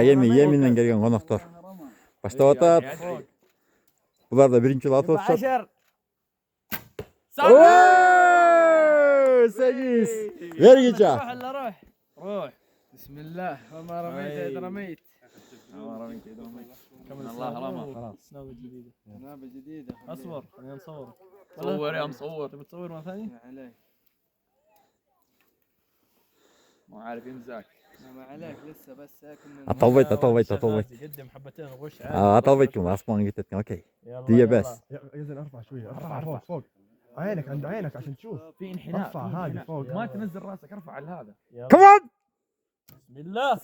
Yeminle gelgen konuklar. Başta atat. Bular da birinci yıl atı atacak. 8. Ver gece. روح بسم الله وما رميت إذ رميت الله رمى خلاص نابة جديدة اصبر خلينا نصور صور يا مصور تبي تصور مرة ثانية؟ عليك مو عارف يمزح ما عليك لسه بس ساكن طويت قدم حبتين وغش طويتكم اصلا قلت لكم اوكي دي بس. يزن ارفع شويه ارفع فوق عينك عند عينك عشان تشوف في انحناء ارفع هذه فوق ما تنزل راسك ارفع على هذا كمان بسم الله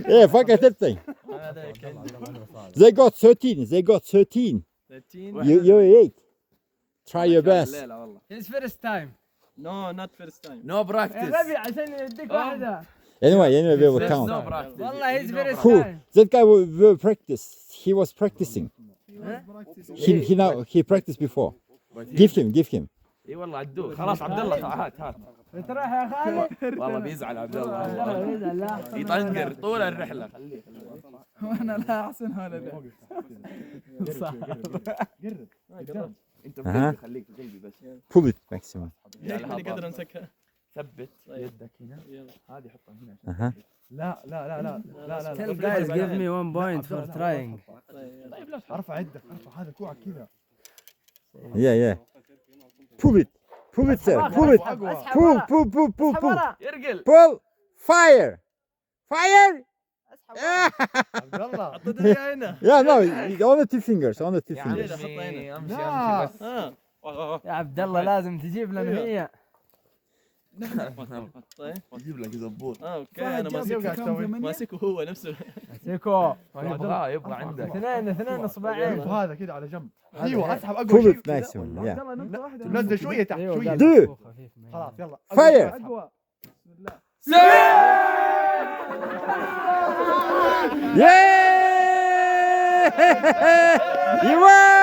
ايه فكر تبتين. They got 13. They got 13. You 8. Try your best. His first time. No not first time نو براكتس غبي عشان يديك واحدة. Anyway we will نو count. براكتس والله his first Cool. time. That guy will practice. He was practicing. He practiced before. Give him. اي والله عدوه خلاص عبد الله هات بتروح يا خالد. والله بيزعل عبد الله يطنقر طول الرحله خليه وانا لا احسن هذا انت بقلبي خليك بقلبي بس Pull it maximum. اللي قدر امسكها ثبت يدك هنا هذه حطها هنا أها. لا Tell guys give me 1 point for trying. ارفع يدك ارفع هذا كوعك كذا Yeah. Pull it, sir. Pull it. Pull. يرقل Pull. Fire. عبد الله حطيتها هنا Yeah, no, only two fingers. يا fingers. عمي امشي لا. بس يا عبد الله لازم تجيب لنا هي. يجيب لك زبور اوكي انا ماسكه هو نفسه سيكو يبغى عندك اثنين اصبعين. هذا كده على جنب ايوه اسحب Pull اقوى it شيء nice one. Yeah. نزل شويه تحت شويه Do. خلاص يلا Fire. Yeah! You won!